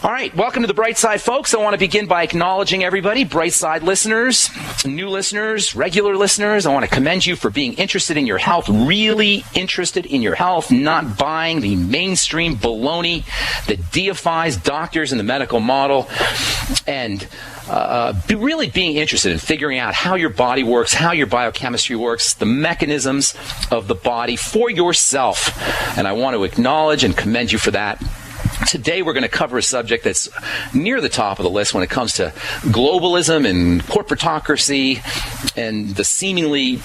All right, welcome to the Bright Side, folks. I want to begin by acknowledging everybody, Bright Side listeners, new listeners, regular listeners. I want to commend you for being interested in your health, really interested in your health, not buying the mainstream baloney that deifies doctors and the medical model, and really being interested in figuring out how your body works, how your biochemistry works, the mechanisms of the body for yourself. And I want to acknowledge and commend you for that. Today we're going to cover a subject that's near the top of the list when it comes to globalism and corporatocracy and the seemingly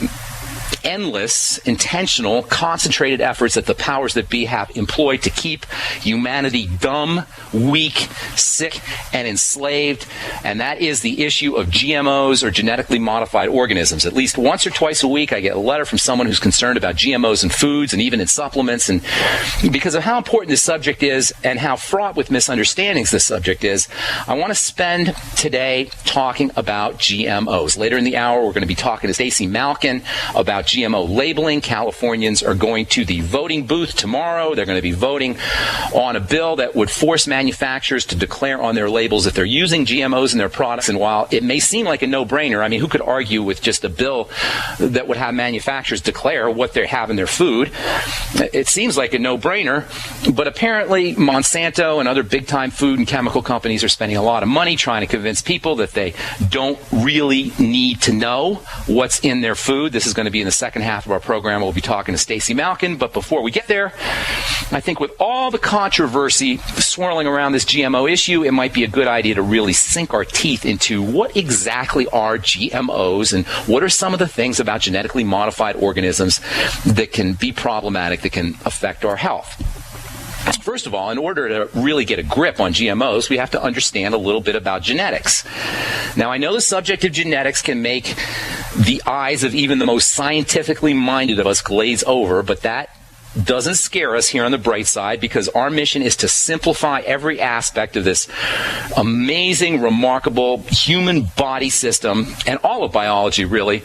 endless, intentional, concentrated efforts that the powers that be have employed to keep humanity dumb, weak, sick, and enslaved. And that is the issue of GMOs, or genetically modified organisms. At least once or twice a week I get a letter from someone who's concerned about GMOs in foods and even in supplements. And because of how important this subject is and how fraught with misunderstandings this subject is, I want to spend today talking about GMOs. Later in the hour we're going to be talking to Stacy Malkin about GMO labeling. Californians are going to the voting booth tomorrow. They're going to be voting on a bill that would force manufacturers to declare on their labels if they're using GMOs in their products. And while it may seem like a no-brainer, I mean, who could argue with just a bill that would have manufacturers declare what they have in their food? It seems like a no-brainer, but apparently Monsanto and other big-time food and chemical companies are spending a lot of money trying to convince people that they don't really need to know what's in their food. This is going to be in the second half of our program. We'll be talking to Stacy Malkin. But before we get there, I think with all the controversy swirling around this GMO issue, it might be a good idea to really sink our teeth into what exactly are GMOs and what are some of the things about genetically modified organisms that can be problematic, that can affect our health. First of all, in order to really get a grip on GMOs, we have to understand a little bit about genetics. Now, I know the subject of genetics can make the eyes of even the most scientifically minded of us glaze over, but that doesn't scare us here on the Bright Side, because our mission is to simplify every aspect of this amazing, remarkable human body system, and all of biology really,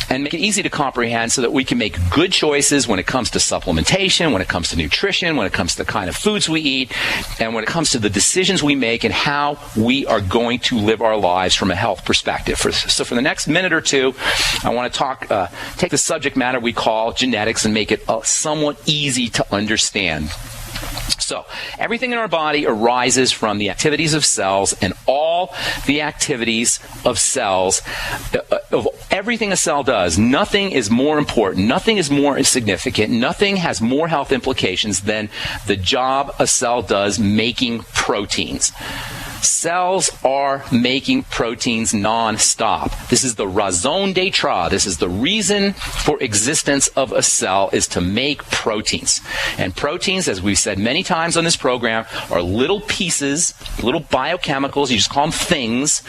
and make it easy to comprehend so that we can make good choices when it comes to supplementation, when it comes to nutrition, when it comes to the kind of foods we eat, and when it comes to the decisions we make and how we are going to live our lives from a health perspective. So for the next minute or two, I want to take the subject matter we call genetics and make it somewhat easy to understand. So, everything in our body arises from the activities of cells, and all the activities of cells, of everything a cell does, nothing is more important, nothing is more significant, nothing has more health implications than the job a cell does making proteins. Cells are making proteins non-stop. This is the raison d'etre. This is the reason for existence of a cell, is to make proteins. And proteins, as we've said many times on this program, are little pieces, little biochemicals, you just call them things,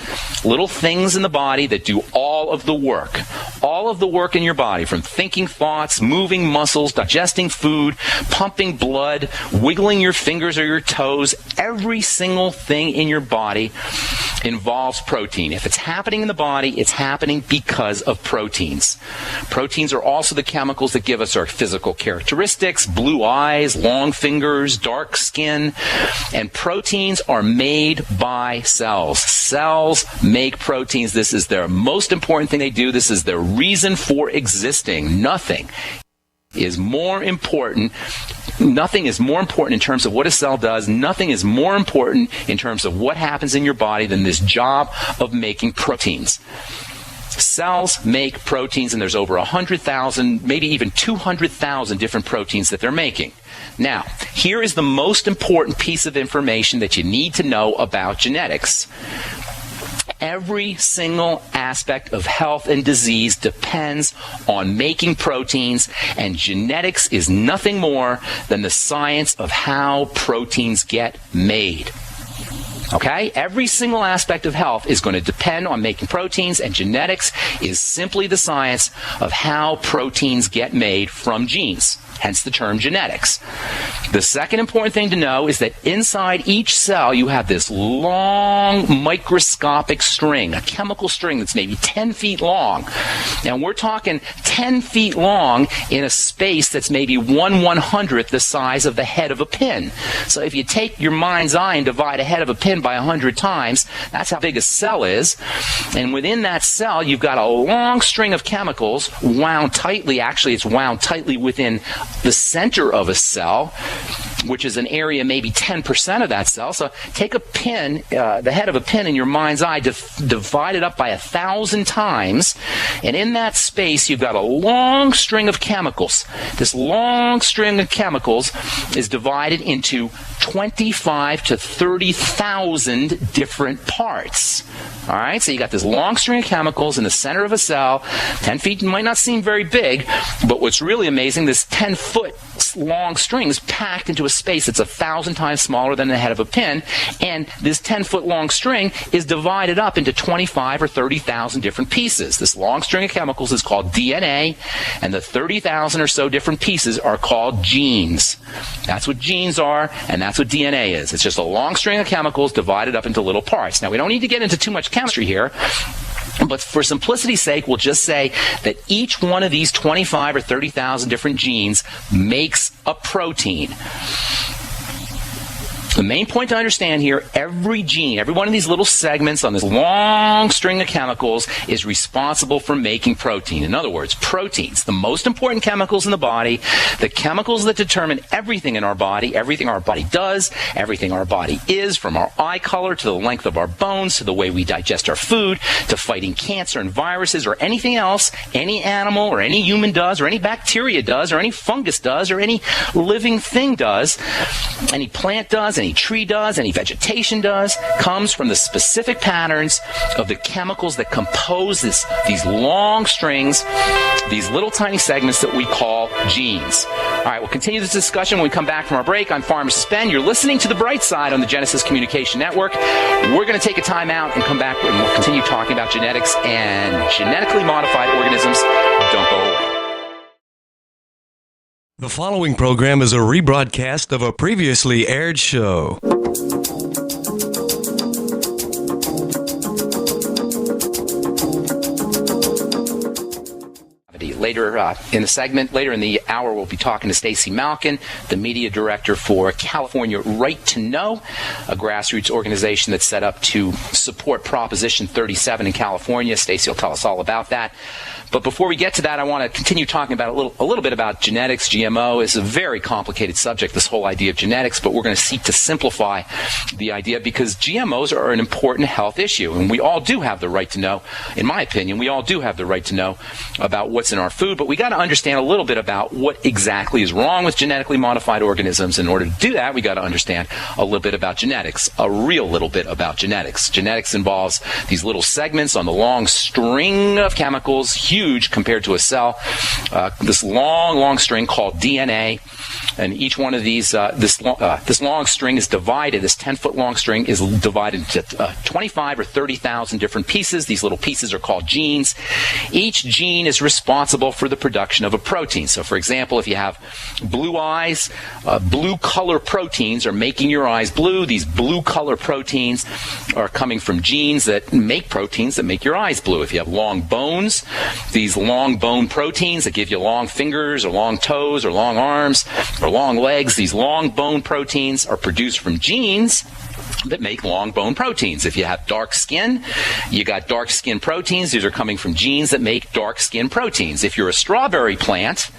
little things in the body that do all of the work. All of the work in your body, from thinking thoughts, moving muscles, digesting food, pumping blood, wiggling your fingers or your toes, every single thing in your body involves protein. If it's happening in the body, it's happening because of proteins. Proteins are also the chemicals that give us our physical characteristics: blue eyes, long fingers, dark skin. And proteins are made by cells. Cells make proteins. This is their most important thing they do. This is their reason for existing. Nothing is more important in terms of what a cell does. Nothing is more important in terms of what happens in your body than this job of making proteins. Cells make proteins, and there's over 100,000, maybe even 200,000 different proteins that they're making. Now, here is the most important piece of information that you need to know about genetics. Every single aspect of health and disease depends on making proteins, and genetics is nothing more than the science of how proteins get made. Okay? Every single aspect of health is going to depend on making proteins, and genetics is simply the science of how proteins get made from genes. Hence the term genetics. The second important thing to know is that inside each cell you have this long microscopic string, a chemical string that's maybe 10 feet long. Now we're talking 10 feet long in a space that's maybe 1/100th the size of the head of a pin. So if you take your mind's eye and divide a head of a pin by 100 times, that's how big a cell is. And within that cell you've got a long string of chemicals wound tightly. Actually, it's wound tightly within the center of a cell, which is an area maybe 10% of that cell. So take a pin, the head of a pin in your mind's eye, divide it up by 1,000 times, and in that space you've got a long string of chemicals. This long string of chemicals is divided into 25 to 30,000 different parts. All right, so you got this long string of chemicals in the center of a cell. 10 feet might not seem very big, but what's really amazing, this 10-foot long string is packed into a space that's 1,000 times smaller than the head of a pin, and this 10-foot long string is divided up into 25 or 30,000 different pieces. This long string of chemicals is called DNA, and the 30,000 or so different pieces are called genes. That's what genes are, and that's what DNA is. It's just a long string of chemicals divided up into little parts. Now, we don't need to get into too much chemistry here, but for simplicity's sake, we'll just say that each one of these 25 or 30,000 different genes makes a protein. The main point to understand here, every gene, every one of these little segments on this long string of chemicals is responsible for making protein. In other words, proteins, the most important chemicals in the body, the chemicals that determine everything in our body, everything our body does, everything our body is, from our eye color to the length of our bones, to the way we digest our food, to fighting cancer and viruses or anything else any animal or any human does, or any bacteria does, or any fungus does, or any living thing does, any plant does, any tree does, any vegetation does, comes from the specific patterns of the chemicals that compose these long strings, these little tiny segments that we call genes. All right, we'll continue this discussion when we come back from our break. I'm Pharmacist Ben. You're listening to The Bright Side on the Genesis Communication Network. We're going to take a time out and come back, and we'll continue talking about genetics and genetically modified organisms. Don't go away. The following program is a rebroadcast of a previously aired show. Later in the segment, later in the hour, we'll be talking to Stacy Malkin, the media director for California Right to Know, a grassroots organization that's set up to support Proposition 37 in California. Stacy will tell us all about that. But before we get to that, I want to continue talking about a little bit about genetics. GMO is a very complicated subject, this whole idea of genetics, but we're going to seek to simplify the idea because GMOs are an important health issue, and we all do have the right to know. In my opinion, we all do have the right to know about what's in our food, but we got to understand a little bit about what exactly is wrong with genetically modified organisms. In order to do that, we got to understand a little bit about genetics, a real little bit about genetics. Genetics involves these little segments on the long string of chemicals, huge compared to a cell, this long string called DNA, and each one of these, this long string is divided, this 10-foot long string is divided into 25 or 30,000 different pieces. These little pieces are called genes. Each gene is responsible for the production of a protein. So, for example, if you have blue eyes, blue color proteins are making your eyes blue. These blue color proteins are coming from genes that make proteins that make your eyes blue. If you have long bones, these long bone proteins that give you long fingers or long toes or long arms or long legs, these long bone proteins are produced from genes that make long bone proteins. If you have dark skin, you got dark skin proteins. These are coming from genes that make dark skin proteins. If you're a strawberry plant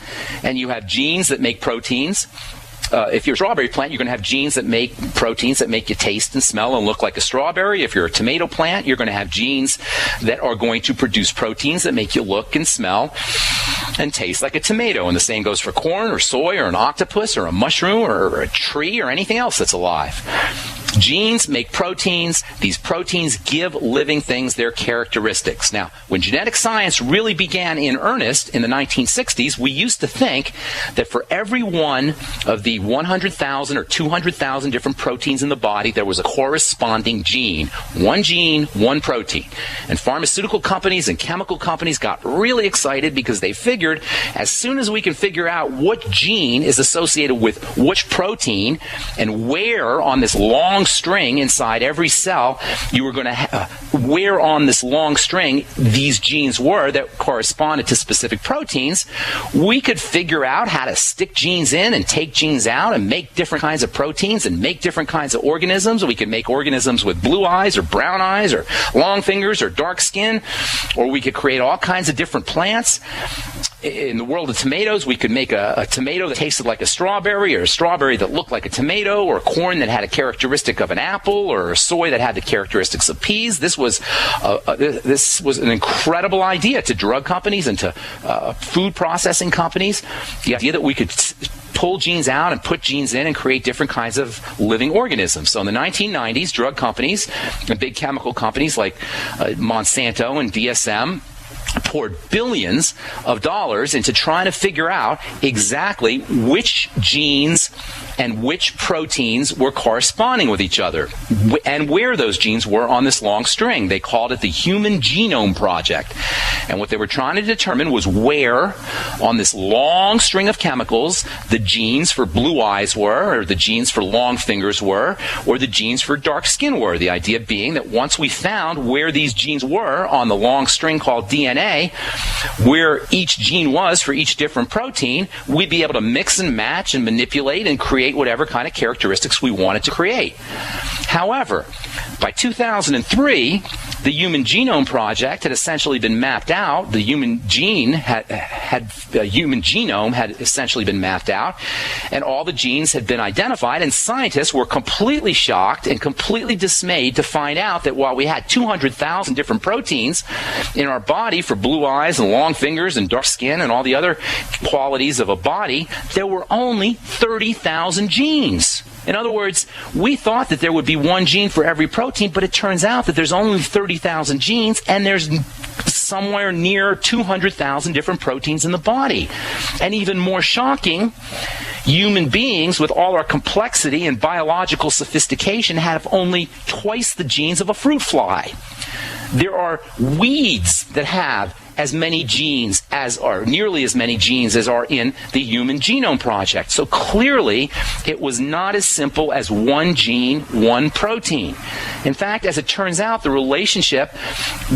and you have genes that make proteins, if you're a strawberry plant, you're going to have genes that make proteins that make you taste and smell and look like a strawberry. If you're a tomato plant, you're going to have genes that are going to produce proteins that make you look and smell and taste like a tomato. And the same goes for corn or soy or an octopus or a mushroom or a tree or anything else that's alive. Genes make proteins. These proteins give living things their characteristics. Now, when genetic science really began in earnest in the 1960s, we used to think that for every one of the 100,000 or 200,000 different proteins in the body, there was a corresponding gene. One gene, one protein. And pharmaceutical companies and chemical companies got really excited because they figured as soon as we can figure out what gene is associated with which protein and where on this long string inside every cell you were going to where on this long string these genes were that corresponded to specific proteins, we could figure out how to stick genes in and take genes out and make different kinds of proteins and make different kinds of organisms. We could make organisms with blue eyes or brown eyes or long fingers or dark skin, or we could create all kinds of different plants. In the world of tomatoes, we could make a tomato that tasted like a strawberry, or a strawberry that looked like a tomato, or corn that had a characteristic of an apple, or soy that had the characteristics of peas. This was an incredible idea to drug companies and to food processing companies. The idea that we could pull genes out and put genes in and create different kinds of living organisms. So in the 1990s, drug companies and big chemical companies like Monsanto and DSM poured billions of dollars into trying to figure out exactly which genes and which proteins were corresponding with each other and where those genes were on this long string. They called it the Human Genome Project. And what they were trying to determine was where on this long string of chemicals the genes for blue eyes were, or the genes for long fingers were, or the genes for dark skin were. The idea being that once we found where these genes were on the long string called DNA, where each gene was for each different protein, we'd be able to mix and match and manipulate and create whatever kind of characteristics we wanted to create. However, by 2003, the Human Genome Project had essentially been mapped out. The human gene human genome had essentially been mapped out, and all the genes had been identified, and scientists were completely shocked and completely dismayed to find out that while we had 200,000 different proteins in our body for blue eyes and long fingers and dark skin and all the other qualities of a body, there were only 30,000 genes. In other words, we thought that there would be one gene for every protein, but it turns out that there's only 30,000 genes, and there's somewhere near 200,000 different proteins in the body. And even more shocking, human beings, with all our complexity and biological sophistication, have only twice the genes of a fruit fly. There are weeds that have as many genes as are, nearly as many genes as are in the Human Genome Project. So clearly, it was not as simple as one gene, one protein. In fact, as it turns out, the relationship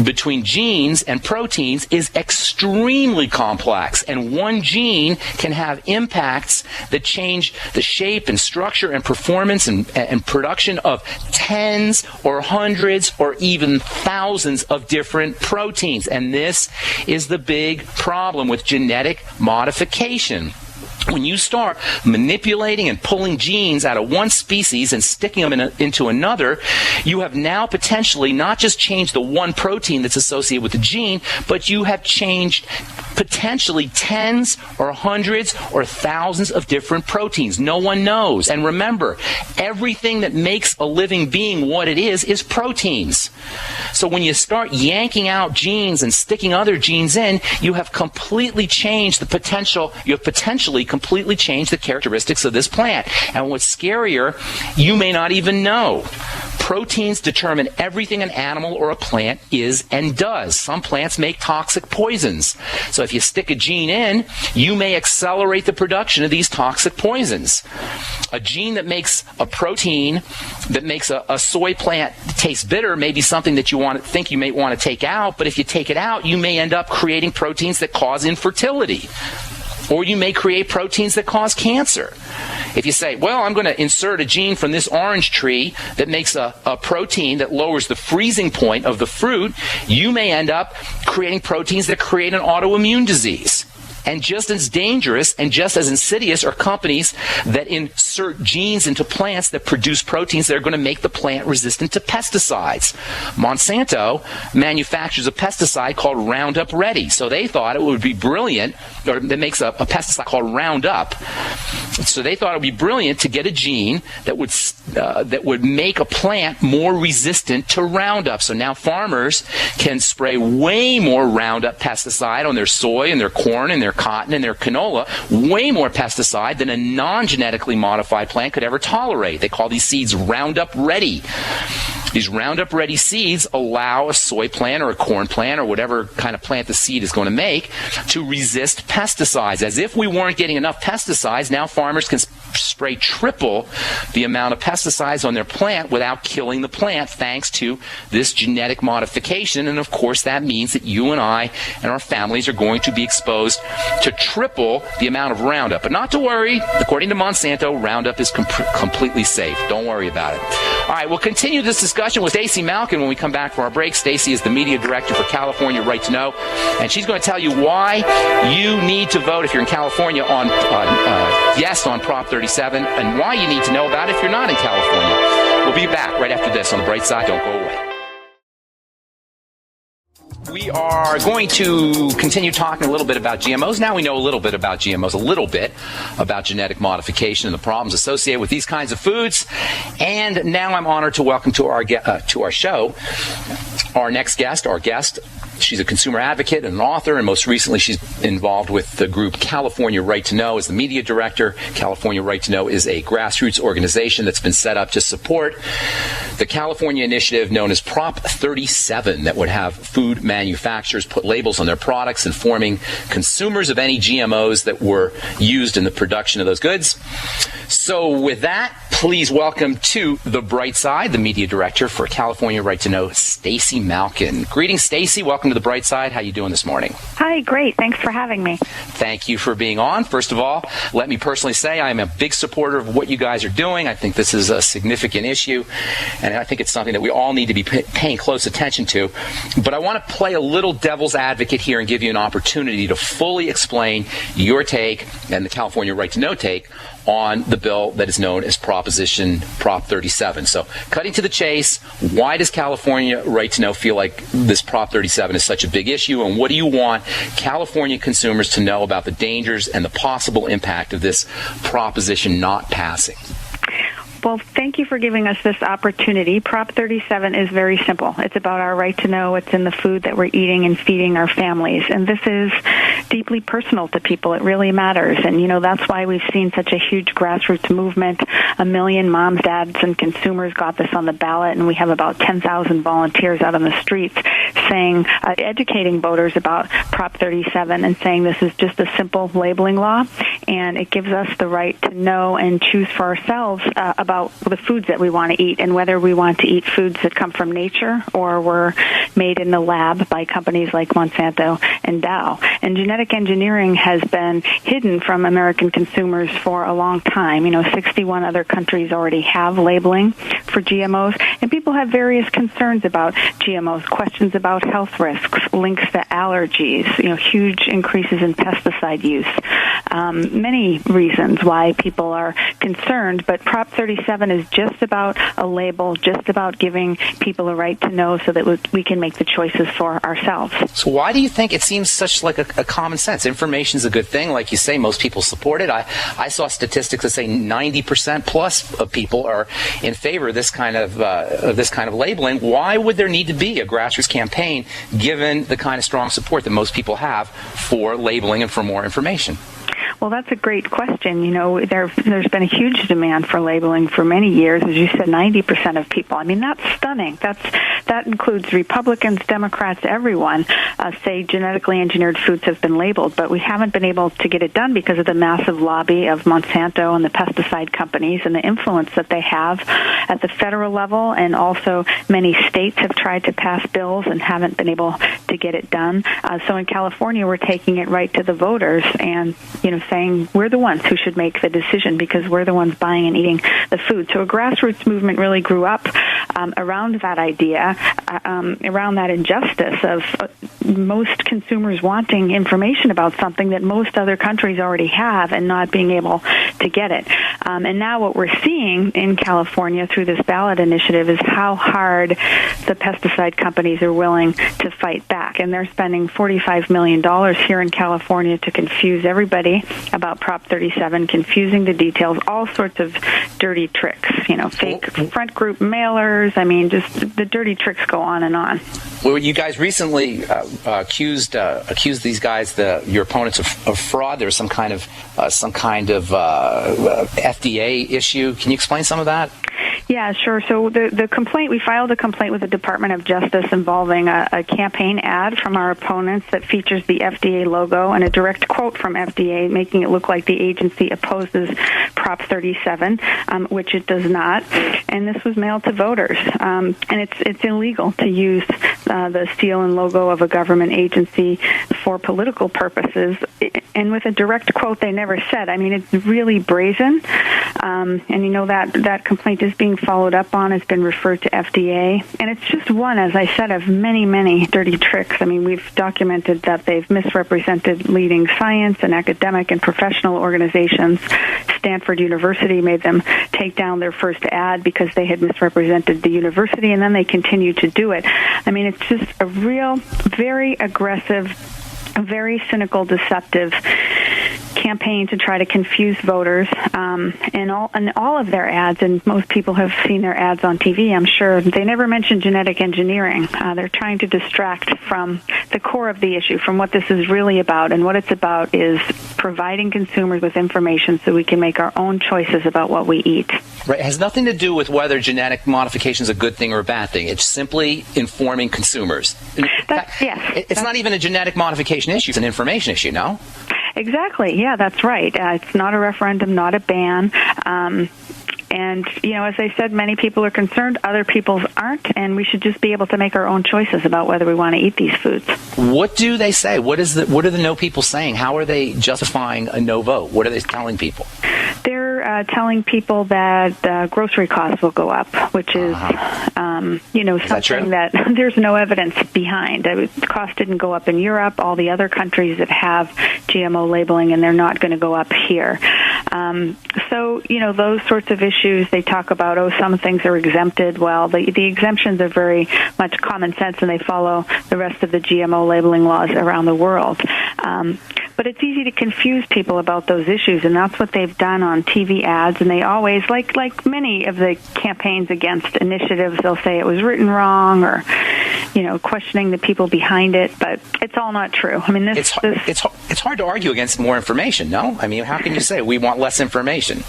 between genes and proteins is extremely complex, and one gene can have impacts that change the shape and structure and performance and production of tens or hundreds or even thousands of different proteins. And this is the big problem with genetic modification. When you start manipulating and pulling genes out of one species and sticking them into another, you have now potentially not just changed the one protein that's associated with the gene, but you have changed potentially tens or hundreds or thousands of different proteins. No one knows. And remember, everything that makes a living being what it is proteins. So when you start yanking out genes and sticking other genes in, you have completely changed the potential, you have potentially completely changed the characteristics of this plant. And what's scarier, you may not even know. Proteins determine everything an animal or a plant is and does. Some plants make toxic poisons. So if you stick a gene in, you may accelerate the production of these toxic poisons. A gene that makes a protein that makes a soy plant taste bitter may be something that you may want to take out, but if you take it out, you may end up creating proteins that cause infertility. Or you may create proteins that cause cancer. If you say, well, I'm going to insert a gene from this orange tree that makes a protein that lowers the freezing point of the fruit, you may end up creating proteins that create an autoimmune disease. And just as dangerous and just as insidious are companies that insert genes into plants that produce proteins that are going to make the plant resistant to pesticides. Monsanto manufactures a pesticide called Roundup Ready. So they thought it would be brilliant, or it makes a pesticide called Roundup. So they thought it would be brilliant to get a gene that would make a plant more resistant to Roundup. So now farmers can spray way more Roundup pesticide on their soy and their corn and their cotton and their canola, way more pesticide than a non-genetically modified plant could ever tolerate. They call these seeds Roundup Ready. These Roundup Ready seeds allow a soy plant or a corn plant or whatever kind of plant the seed is going to make to resist pesticides. As if we weren't getting enough pesticides, now farmers can spray triple the amount of pesticides on their plant without killing the plant thanks to this genetic modification. And of course that means that you and I and our families are going to be exposed to triple the amount of Roundup. But not to worry, according to Monsanto, Roundup is completely safe. Don't worry about it. All right, we'll continue this discussion with Stacy Malkin when we come back from our break. Stacy is the media director for California Right to Know, and she's going to tell you why you need to vote if you're in California on yes on Prop 37, and why you need to know about it if you're not in California. We'll be back right after this on The Bright Side. Don't go away. We are going to continue talking a little bit about GMOs. Now we know a little bit about GMOs, a little bit about genetic modification and the problems associated with these kinds of foods. And now I'm honored to welcome to our show our next guest, She's a consumer advocate and an author, and most recently she's involved with the group California Right to Know as the media director. California Right to Know is a grassroots organization that's been set up to support the California initiative known as Prop 37 that would have food manufacturers put labels on their products informing consumers of any GMOs that were used in the production of those goods. So with that, please welcome to The Bright Side, the media director for California Right to Know, Stacy Malkin. Greetings, Stacy. Welcome to The Bright Side. How are you doing this morning? Hi, great. Thanks for having me. Thank you for being on. First of all, let me personally say I'm a big supporter of what you guys are doing. I think this is a significant issue, and I think it's something that we all need to be paying close attention to. But I want to play a little devil's advocate here and give you an opportunity to fully explain your take and the California Right to Know take on the bill that is known as Prop 37. So cutting to the chase, why does California Right to Know feel like this Prop 37 is such a big issue, and what do you want California consumers to know about the dangers and the possible impact of this proposition not passing? Well, thank you for giving us this opportunity. Prop 37 is very simple. It's about our right to know what's in the food that we're eating and feeding our families. And this is deeply personal to people. It really matters. And, that's why we've seen such a huge grassroots movement. 1 million moms, dads, and consumers got this on the ballot, and we have about 10,000 volunteers out on the streets saying, educating voters about Prop 37 and saying this is just a simple labeling law, and it gives us the right to know and choose for ourselves about the foods that we want to eat and whether we want to eat foods that come from nature or were made in the lab by companies like Monsanto and Dow. And genetic engineering has been hidden from American consumers for a long time. 61 other countries already have labeling for GMOs, and people have various concerns about GMOs, questions about health risks, links to allergies, huge increases in pesticide use, many reasons why people are concerned. But Prop 37 is just about a label, just about giving people a right to know so that we can make the choices for ourselves. So why do you think it seems such like a common sense? Information is a good thing. Like you say, most people support it. I saw statistics that say 90% plus of people are in favor of this kind of labeling. Why would there need to be a grassroots campaign given the kind of strong support that most people have for labeling and for more information? Well, that's a great question. There's been a huge demand for labeling for many years. As you said, 90% of people. I mean, that's stunning. That includes Republicans, Democrats, everyone say genetically engineered foods have been labeled, but we haven't been able to get it done because of the massive lobby of Monsanto and the pesticide companies and the influence that they have at the federal level, and also many states have tried to pass bills and haven't been able to get it done. So in California, we're taking it right to the voters and, saying we're the ones who should make the decision because we're the ones buying and eating the food. So a grassroots movement really grew up around that idea, around that injustice of most consumers wanting information about something that most other countries already have and not being able to get it. And now what we're seeing in California through this ballot initiative is how hard the pesticide companies are willing to fight back. And they're spending $45 million here in California to confuse everybody about Prop 37, confusing the details, all sorts of dirty tricks, fake front group mailers. I mean, just the dirty tricks go on and on. Well, you guys recently accused these guys, your opponents, of fraud. There was some kind of FDA issue. Can you explain some of that? Yeah, sure. So the complaint, we filed a complaint with the Department of Justice involving a campaign ad from our opponents that features the FDA logo and a direct quote from FDA, making it look like the agency opposes Prop 37, which it does not. And this was mailed to voters. And it's illegal to use the seal and logo of a government agency for political purposes. And with a direct quote, they never said. I mean, it's really brazen. And that complaint is being followed up on, has been referred to FDA. And it's just one, as I said, of many, many dirty tricks. I mean, we've documented that they've misrepresented leading science and academic and professional organizations. Stanford University made them take down their first ad because they had misrepresented the university, and then they continued to do it. I mean, it's just a real, very aggressive, very cynical, deceptive campaign to try to confuse voters, and all of their ads, and most people have seen their ads on TV, I'm sure, they never mention genetic engineering. They're trying to distract from the core of the issue, from what this is really about, and what it's about is providing consumers with information so we can make our own choices about what we eat. Right. It has nothing to do with whether genetic modification is a good thing or a bad thing. It's simply informing consumers. Yes. It's not even a genetic modification issue. It's an information issue, no? Exactly. Yeah, that's right. It's not a referendum, not a ban. And, as I said, many people are concerned, other people aren't, and we should just be able to make our own choices about whether we want to eat these foods. What do they say? What are the no people saying? How are they justifying a no vote? What are they telling people? They're telling people that grocery costs will go up, which is, something that there's no evidence behind. The cost didn't go up in Europe, all the other countries that have GMO labeling, and they're not going to go up here. So, those sorts of issues, they talk about, some things are exempted. Well, the exemptions are very much common sense, and they follow the rest of the GMO labeling laws around the world. But it's easy to confuse people about those issues, and that's what they've done on TV ads. And they always, like many of the campaigns against initiatives, they'll say it was written wrong, or questioning the people behind it. But it's all not true. I mean, it's hard to argue against more information. No, I mean, how can you say we want less information?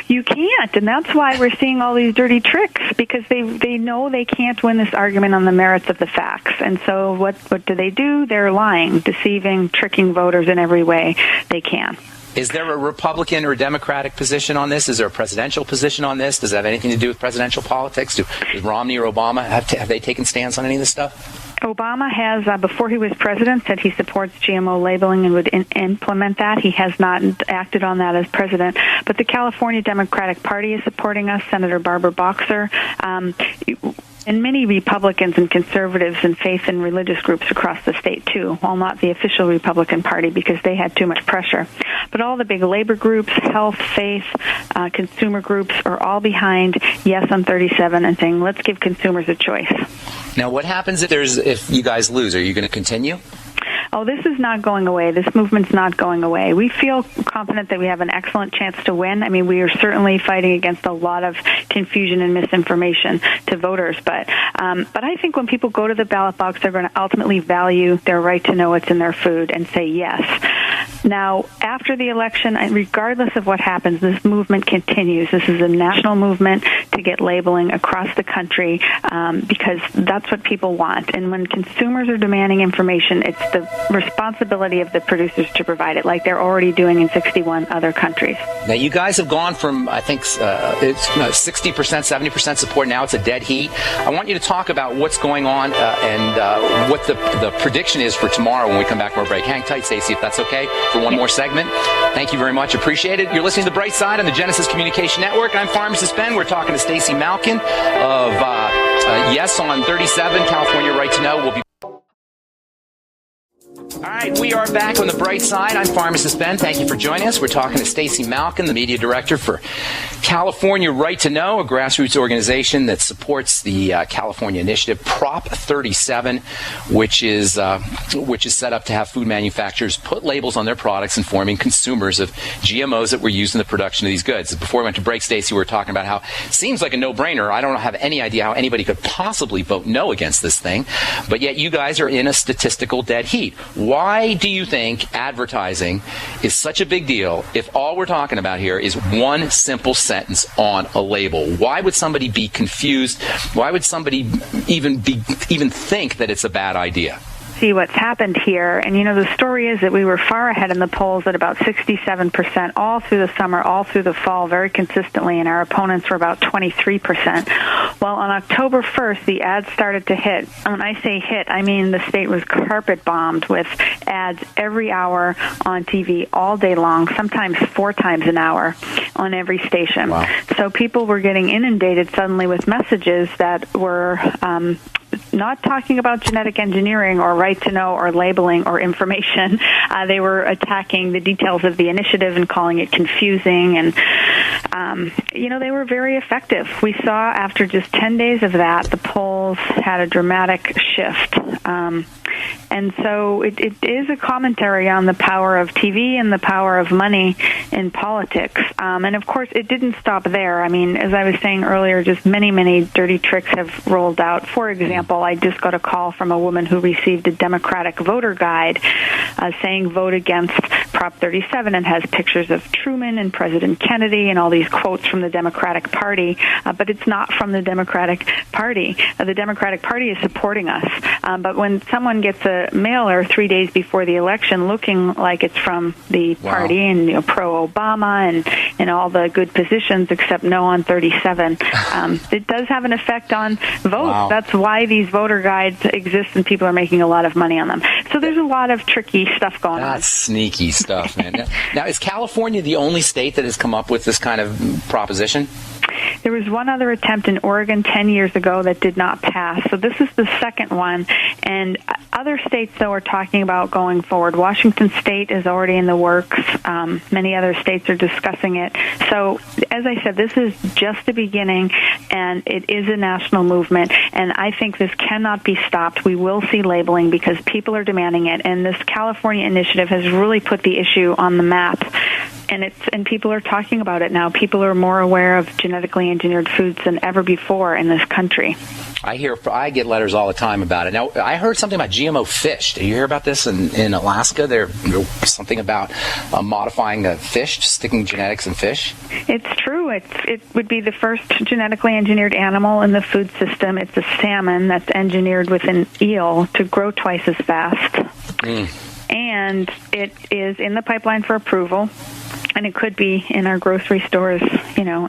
You can't, and that's why we're seeing all these dirty tricks, because they know they can't win this argument on the merits of the facts. And so what do? They're lying, deceiving, tricking voters in every way they can. Is there a Republican or Democratic position on this? Is there a presidential position on this? Does it have anything to do with presidential politics? Does Romney or Obama have they taken stance on any of this stuff? Obama has, before he was president, said he supports GMO labeling and would implement that. He has not acted on that as president. But the California Democratic Party is supporting us. Senator Barbara Boxer, and many Republicans and conservatives and faith and religious groups across the state, too, while not the official Republican Party because they had too much pressure. But all the big labor groups, health, faith, consumer groups are all behind yes on 37 and saying, let's give consumers a choice. Now, what happens if you guys lose? Are you going to continue? Oh, this is not going away. This movement's not going away. We feel confident that we have an excellent chance to win. I mean, we are certainly fighting against a lot of confusion and misinformation to voters. But I think when people go to the ballot box, they're going to ultimately value their right to know what's in their food and say yes. Now, after the election, regardless of what happens, this movement continues. This is a national movement to get labeling across the country because that's what people want. And when consumers are demanding information, it's the responsibility of the producers to provide it, like they're already doing in 61 other countries. Now, you guys have gone from, I think, it's 60%, 70% support. Now it's a dead heat. I want you to talk about what's going on and what the prediction is for tomorrow when we come back from our break. Hang tight, Stacy, if that's okay. for one more segment. Thank you very much. Appreciate it. You're listening to The Bright Side on the Genesis Communication Network. I'm Pharmacist Ben. We're talking to Stacy Malkin of Yes on 37, California Right to Know. We'll be All right, we are back on The Bright Side. I'm Pharmacist Ben. Thank you for joining us. We're talking to Stacy Malkin, the media director for California Right to Know, a grassroots organization that supports the California initiative Prop 37, which is set up to have food manufacturers put labels on their products informing consumers of GMOs that were used in the production of these goods. Before we went to break, Stacy, we were talking about how it seems like a no-brainer. I don't have any idea how anybody could possibly vote no against this thing, but yet you guys are in a statistical dead heat. Why do you think advertising is such a big deal if all we're talking about here is one simple sentence on a label? Why would somebody be confused? Why would somebody even think that it's a bad idea? See what's happened here. And, the story is that we were far ahead in the polls at about 67% all through the summer, all through the fall, very consistently, and our opponents were about 23%. Well, on October 1st, the ads started to hit. And when I say hit, I mean the state was carpet bombed with ads every hour on TV all day long, sometimes 4 times an hour on every station. Wow. So people were getting inundated suddenly with messages that were not talking about genetic engineering or right to know or labeling or information. They were attacking the details of the initiative and calling it confusing. And, they were very effective. We saw after just 10 days of that, the polls had a dramatic shift. And so it is a commentary on the power of TV and the power of money in politics. And, of course, it didn't stop there. I mean, as I was saying earlier, just many, many dirty tricks have rolled out. For example, I just got a call from a woman who received a Democratic voter guide saying vote against Prop 37 and has pictures of Truman and President Kennedy and all these quotes from the Democratic Party. But it's not from the Democratic Party. The Democratic Party is supporting us. But when someone gets a mailer 3 days before the election looking like it's from the party and pro-Obama and all the good positions except no on 37, it does have an effect on votes. Wow. That's why these voter guides exist and people are making a lot of money on them. So there's a lot of tricky stuff going on. That's sneaky stuff, man. Now, is California the only state that has come up with this kind of proposition? There was one other attempt in Oregon 10 years ago that did not pass. So this is the second one. And other states, though, are talking about going forward. Washington State is already in the works. Many other states are discussing it. So, as I said, this is just the beginning, and it is a national movement. And I think this cannot be stopped. We will see labeling because people are demanding it. And this California initiative has really put the issue on the map. And people are talking about it now. People are more aware of genetically engineered foods than ever before in this country. I get letters all the time about it. Now, I heard something about GMO fish. Did you hear about this in Alaska? There's something about modifying the fish, sticking genetics in fish. It's true. It would be the first genetically engineered animal in the food system. It's a salmon that's engineered with an eel to grow twice as fast. And it is in the pipeline for approval. And it could be in our grocery stores,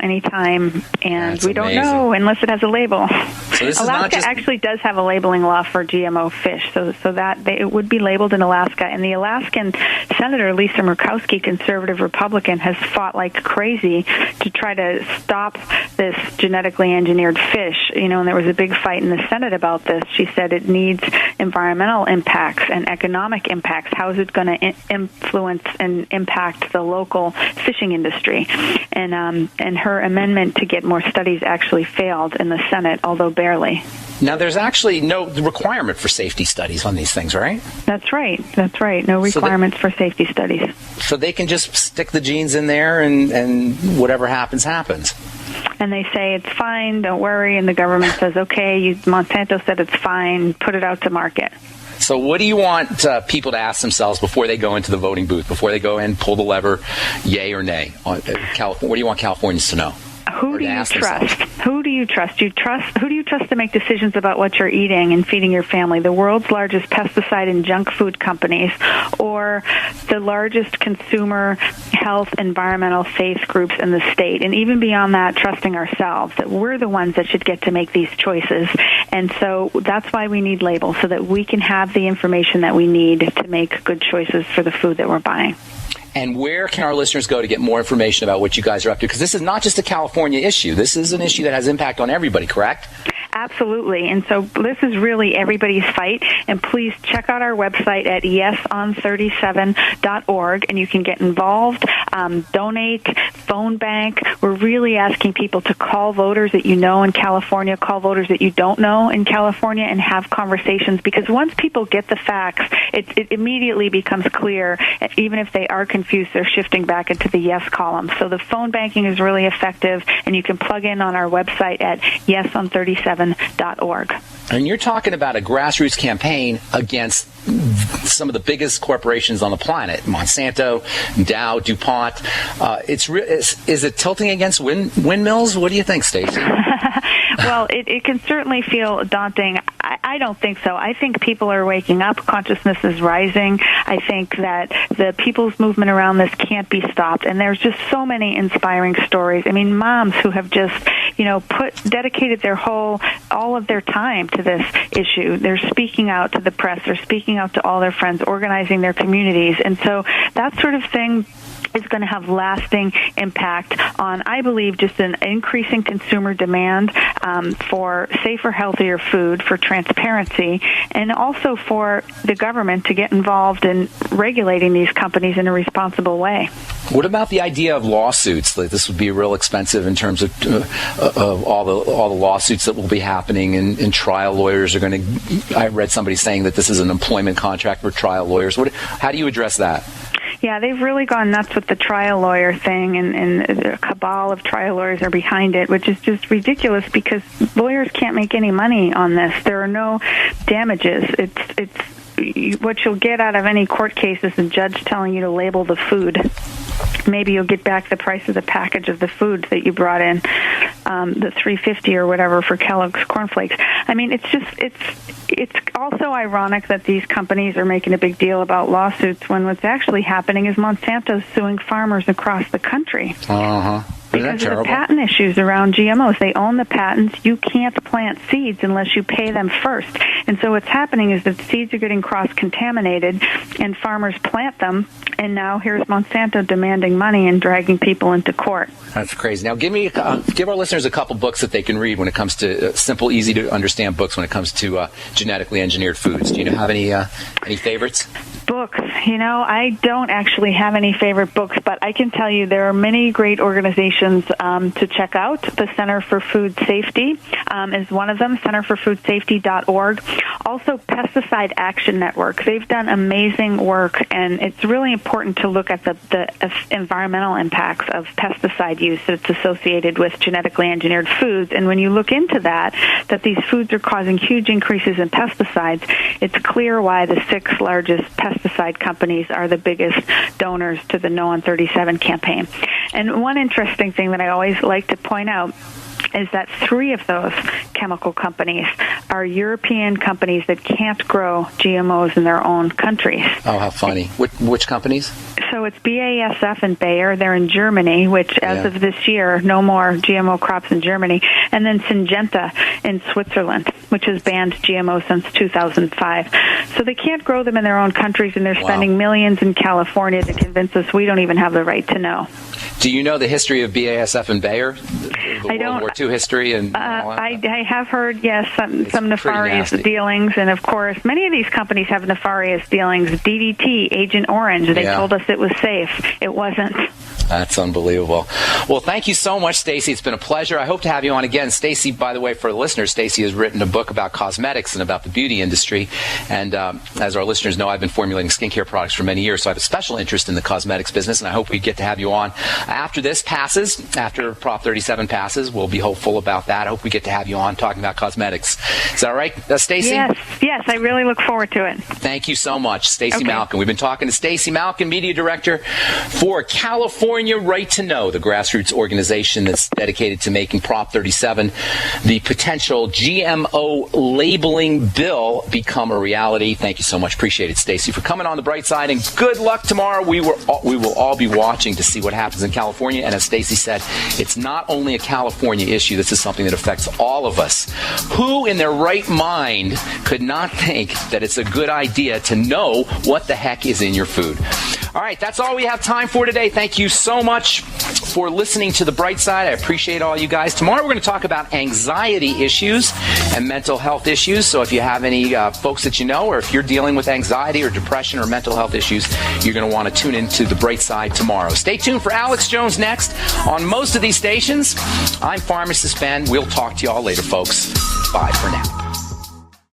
anytime. And That's we don't amazing. know unless it has a label. So this Alaska actually does have a labeling law for GMO fish, so that it would be labeled in Alaska. And the Alaskan Senator Lisa Murkowski, conservative Republican, has fought like crazy to try to stop this genetically engineered fish. And there was a big fight in the Senate about this. She said it needs environmental impacts and economic impacts. How is it going to influence and impact the local fishing industry? And her amendment to get more studies actually failed in the Senate, although barely. Now, there's actually no requirement for safety studies on these things, right? That's right. No requirements for safety studies. So they can just stick the genes in there and whatever happens, happens. And they say it's fine, don't worry, and the government says, okay, Monsanto said it's fine, put it out to market. So what do you want people to ask themselves before they go into the voting booth, before they go in, pull the lever, yay or nay? What do you want Californians to know? Who do you trust? Who do you trust? Who do you trust to make decisions about what you're eating and feeding your family? The world's largest pesticide and junk food companies, or the largest consumer health, environmental faith groups in the state? And even beyond that, trusting ourselves, that we're the ones that should get to make these choices. And so that's why we need labels, so that we can have the information that we need to make good choices for the food that we're buying. And where can our listeners go to get more information about what you guys are up to? Because this is not just a California issue. This is an issue that has impact on everybody, correct? Absolutely. And so this is really everybody's fight. And please check out our website at yeson37.org, and you can get involved, donate, phone bank. We're really asking people to call voters that you know in California, call voters that you don't know in California, and have conversations. Because once people get the facts, it immediately becomes clear. Even if they are confused, they're shifting back into the yes column. So the phone banking is really effective, and you can plug in on our website at yeson37.org. And you're talking about a grassroots campaign against some of the biggest corporations on the planet, Monsanto, Dow, DuPont. Is it tilting against windmills? What do you think, Stacy? Well, it can certainly feel daunting. I don't think so. I think people are waking up. Consciousness is rising. I think that the people's movement around this can't be stopped. And there's just so many inspiring stories. I mean, moms who have just, dedicated all of their time to this issue. They're speaking out to the press. They're speaking out to all their friends, organizing their communities. And so that sort of thing is going to have lasting impact on, I believe, just an increasing consumer demand for safer, healthier food, for transparency, and also for the government to get involved in regulating these companies in a responsible way. What about the idea of lawsuits? Like, this would be real expensive in terms of all the lawsuits that will be happening, and trial lawyers are going to. I read somebody saying that this is an employment contract for trial lawyers. How do you address that? Yeah, they've really gone nuts with the trial lawyer thing, and a cabal of trial lawyers are behind it, which is just ridiculous because lawyers can't make any money on this. There are no damages. It's what you'll get out of any court case is a judge telling you to label the food. Maybe you'll get back the price of the package of the food that you brought in, the $3.50 or whatever for Kellogg's cornflakes. I mean, it's also ironic that these companies are making a big deal about lawsuits when what's actually happening is Monsanto's suing farmers across the country. Because of the patent issues around GMOs. They own the patents. You can't plant seeds unless you pay them first. And so what's happening is that seeds are getting cross-contaminated, and farmers plant them, and now here's Monsanto demanding money and dragging people into court. That's crazy. Now, give our listeners a couple books that they can read when it comes to simple, easy-to-understand books when it comes to genetically engineered foods. Do you have any favorites? Books. I don't actually have any favorite books, but I can tell you there are many great organizations to check out. The Center for Food Safety is one of them, centerforfoodsafety.org. Also, Pesticide Action Network. They've done amazing work, and it's really important to look at the environmental impacts of pesticide use that's associated with genetically engineered foods. And when you look into that these foods are causing huge increases in pesticides, it's clear why the 6 largest pesticide companies are the biggest donors to the No on 37 campaign. And one interesting thing that I always like to point out is that 3 of those chemical companies are European companies that can't grow GMOs in their own countries. Oh, how funny. Which companies? So it's BASF and Bayer. They're in Germany, which as of this year, no more GMO crops in Germany. And then Syngenta in Switzerland, which has banned GMO since 2005. So they can't grow them in their own countries, and they're spending millions in California to convince us we don't even have the right to know. Do you know the history of BASF and Bayer? I don't. World War II history and all that? I have heard, yes, some nefarious dealings, and of course, many of these companies have nefarious dealings. DDT, Agent Orange, they told us it was safe. It wasn't. That's unbelievable. Well, thank you so much, Stacy. It's been a pleasure. I hope to have you on again. Stacy, by the way, for the listeners, Stacy has written a book about cosmetics and about the beauty industry. And as our listeners know, I've been formulating skincare products for many years, so I have a special interest in the cosmetics business, and I hope we get to have you on. After this passes, after Prop 37 passes, we'll be hopeful about that. I hope we get to have you on talking about cosmetics. Is that all right, Stacy? Yes, I really look forward to it. Thank you so much, Stacy Malkin. We've been talking to Stacy Malkin, Media Director for California Right to Know, the grassroots organization that's dedicated to making Prop 37 37, the potential GMO labeling bill become a reality. Thank you so much. Appreciate it, Stacy, for coming on the bright side, and good luck tomorrow. We will all be watching to see what happens in California, and as Stacy said, it's not only a California issue. This is something that affects all of us. Who in their right mind could not think that it's a good idea to know what the heck is in your food? All right, that's all we have time for today. Thank you so much for listening to The Bright Side. I appreciate all you guys. Tomorrow we're going to talk about anxiety issues and mental health issues. So if you have any folks that you know, or if you're dealing with anxiety or depression or mental health issues, you're going to want to tune into The Bright Side tomorrow. Stay tuned for Alex Jones next on most of these stations. I'm Pharmacist Ben. We'll talk to you all later, folks. Bye for now.